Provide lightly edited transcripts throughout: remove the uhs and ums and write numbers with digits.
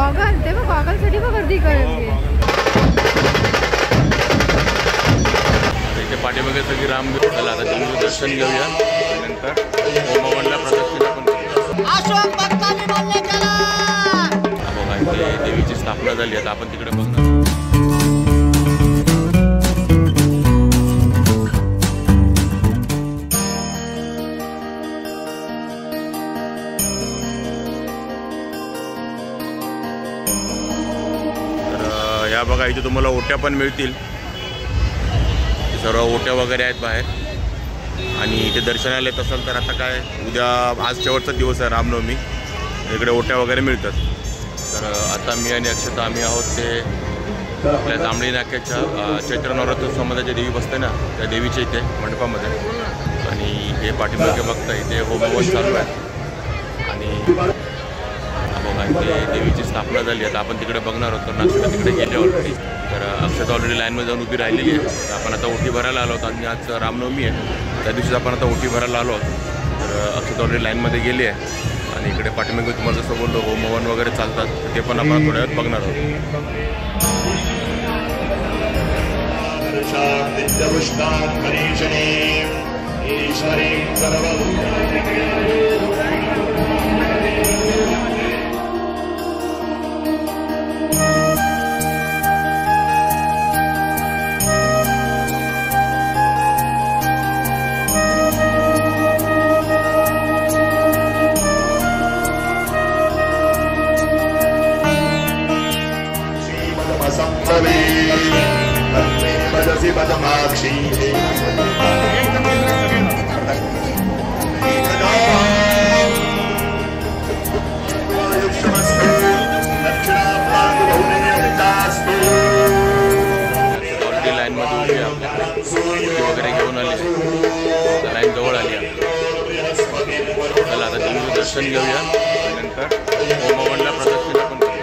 Goggle ते बघ, गॉगलसाठी बघ गर्दी करते. इथे पाठीमागे सगळी राम चला आता देवीचं दर्शन घेऊया. नंतर होमवनला प्रदक्षिणा पण करूया. बघा इथे देवीची स्थापना झाली. आता आपण तिकडे बघणार. या बघा इथे तुम्हाला ओट्या पण मिळतील. सर्व ओट्या वगैरे आहेत बाहेर. आणि इथे दर्शनाला येत असाल तर आता काय उद्या आज शेवटचा दिवस आहे रामनवमी. इकडे ओट्या वगैरे मिळतात. तर आता मी आणि अक्षता आम्ही आहोत ते आपल्या जांभळी नाक्याच्या चैत्र नवरात्रोत्सवामध्ये जे देवी बसते ना त्या देवीच्या इथे मंडपामध्ये. आणि हे पाठीमागे बघता इथे होमहवन चालू आहे. आणि बघा इथे देवीची स्थापना झाली. आता आपण तिकडे बघणार आहोत कारण अक्षता तिकडे गेले ऑलरेडी. तर अक्षता ऑलरेडी लाईनमध्ये जाऊन उभी राहिलेली आहे. तर आपण आता ओटी भरायला आलो आहोत. आणि आज रामनवमी आहे त्या दिवशीच आपण आता ओटी भरायला आलो आहोत. तर अक्षता ऑलरेडी लाईनमध्ये गेली आहे. आणि इकडे पाठीमागे तुम्हाला जसं बोललो होमहवन वगैरे चालतात ते पण आपण थोड्या वेळात बघणार आहोत. वगैरे घेऊन आले. लाईन जवळ आली आहे. चला आता देवीचं दर्शन घेऊया. नंतर होमहवनला प्रदक्षिणा पण करूया.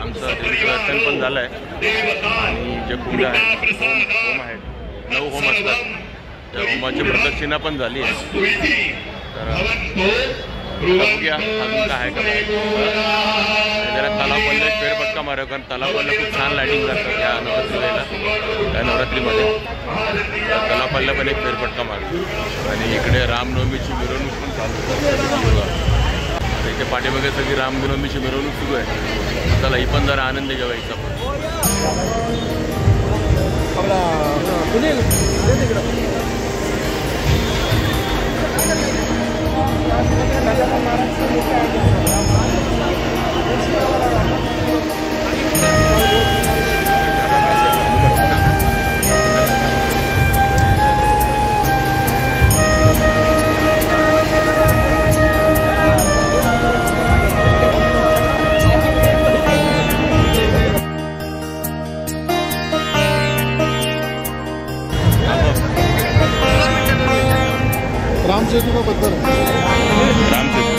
आमचं देवीचं दर्शन पण झालं आहे. आणि जे कुंड आहेत होम आहेत 9 होम असतात त्या होमाची प्रदक्षिणा पण झाली आहे. तर बघूया अजून काय आहे का. जरा तलावला एक फेरफटका मारूया कारण तलावला खूप छान लाईटिंग करतात या नवरात्रीला. त्या नवरात्रीमध्ये तलावला पण एक फेरफटका मारू. आणि इकडे रामनवमीची मिरवणूक पण चालू आहे. पाठीमागे सगळी रामनवमीची मिरवणूक सुरू आहे. चला ही पण जरा आनंद घ्यावायचा आपण. रामसेतू का पत्थर रामसेतू.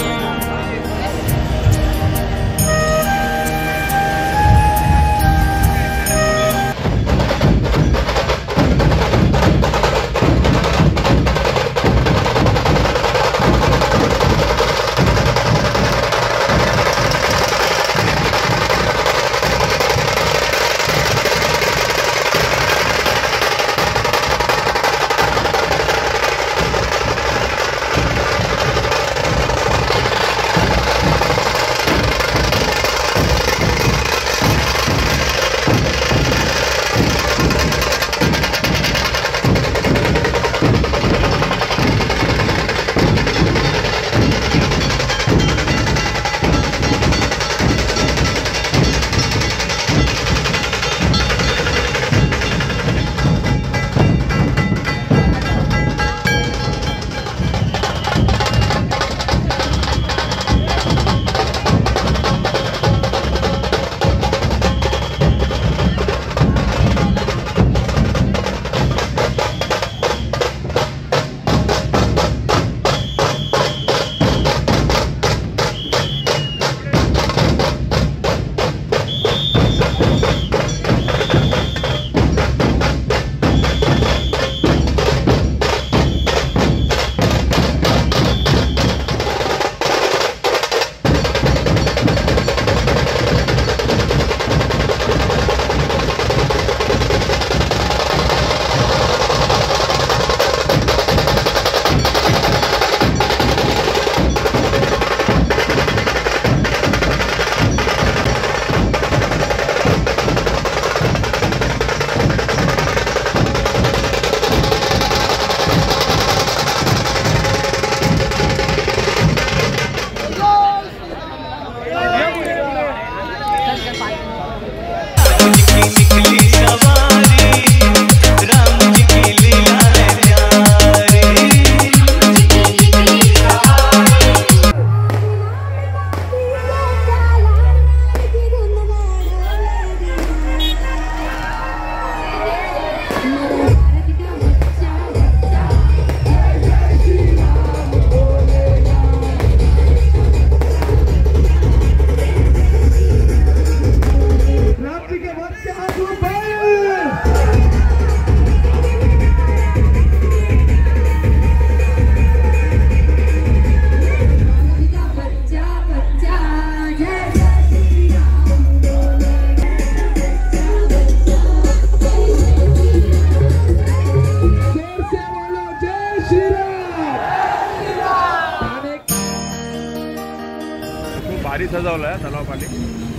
भारी सजवलाय तलावपाली.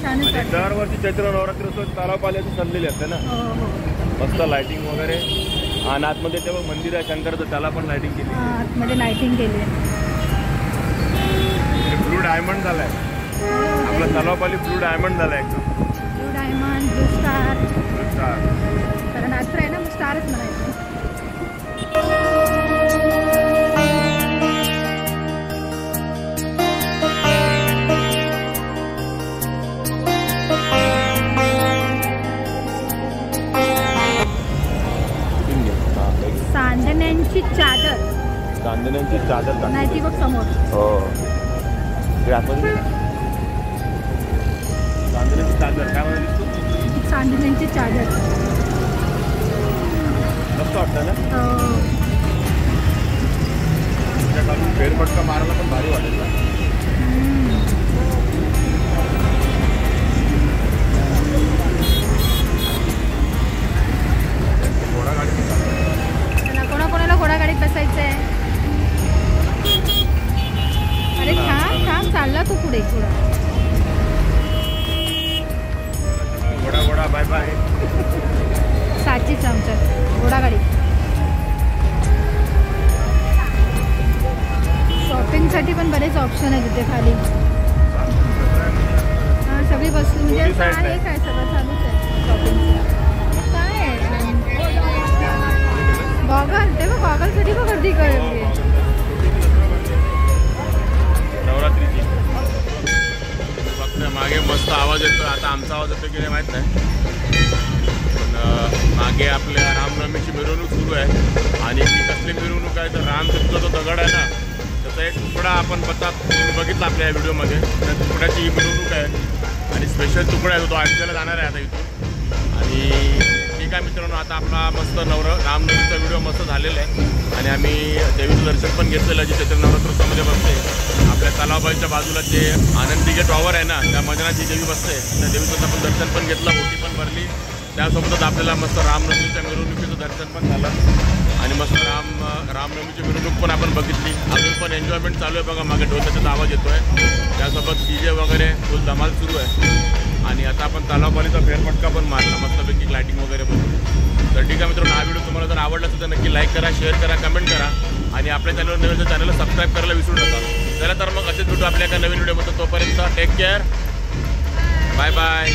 आणि दरवर्षी चैत्र नवरात्रोत्सव तलावपाल्याची सजलेली असते ना, मस्त लाइटिंग वगैरे. आणि आतमध्ये तेव्हा मंदिर आहे शंकरचं, त्याला पण लाइटिंग केली. आतमध्ये लाइटिंग केली. ब्लू डायमंड झालाय आपला तलावपाली. ब्लू डायमंड झालाय एकदम. Blue diamond, blue star. कारण आज आहे ना, मग स्टारच म्हणायचं. चांदण्यांची चादर. चांदण्यांची चादर नाही ती बघ समोर. हो चांदण्याची चादर काय म्हणाली? चांदण्यांची चादर मस्त वाटतं ना. त्याच्याकडून फेरफटका मारायला पण भारी वाटेल ना. कोणाकोणाला घोडागाडीत बसायचंय? अरे थांब थांब, चाललं चला तू पुढे थोडा. घोडा घोडा बाय बाय. साचीच आमच्यात घोडागाडी. शॉपिंगसाठी पण बरेच ऑप्शन आहे तिथे खाली. हां सगळी वस्तू म्हणजे काय काय सगळं चालूच आहे शॉपिंगचं. काय आहे गॉगल, ते बघ गॉगलसाठी पण गर्दी करते नवरात्रीची. फक्त मागे मस्त आवाज येतो. आता आमचा आवाज येतो की नाही माहीत नाही, पण मागे आपल्या रामनवमीची मिरवणूक सुरू आहे. आणि ती कसली मिरवणूक आहे तर रामचंद्रचा जो दगड आहे ना त्याचा एक तुकडा आपण बघितला आपल्या या व्हिडिओमध्ये. त्या तुकड्याची ही मिरवणूक आहे आणि स्पेशल तुकडा आहे तो आणखीला जाणार आहे आता इथून. आणि ठीक आहे मित्रांनो, आता आपला मस्त रामनवमीचा व्हिडिओ मस्त झालेला आहे. आणि आम्ही देवीचं दर्शन पण घेतलेलं जे चैत्र नवरात्रोत्सवामध्ये बसते. आपल्या तलावाच्या बाजूला जे आनंदी जे टॉवर आहे ना त्या मैदानाची देवी बसते, त्या देवीचं आपण दर्शन पण घेतलं, ओटी पण भरली. त्यासोबतच आपल्याला मस्त रामनवमीच्या मिरवणुकीचं दर्शन पण झालं आणि मस्त रामनवमीची मिरवणूक पण आपण बघितली. अजून पण एन्जॉयमेंट चालू आहे बघा. मागे ढोलच्याचा आवाज येतो आहे, त्यासोबत DJ वगैरे फुल धमाल सुरू आहे. आणि आता आपण तलावपालीचा फेरफटका पण मारला मस्तपैकी लायटिंग वगैरे बघून. तर ठीक आहे मित्रांनो, हा व्हिडिओ तुम्हाला जर आवडला असेल तर नक्की लाईक करा, शेअर करा, कमेंट करा आणि आपल्या चॅनलला सबस्क्राईब करायला विसरू नका. चला तर मग असेच भेटू आपल्या एका नवीन व्हिडिओमध्ये. तोपर्यंत टेक केअर, बाय बाय.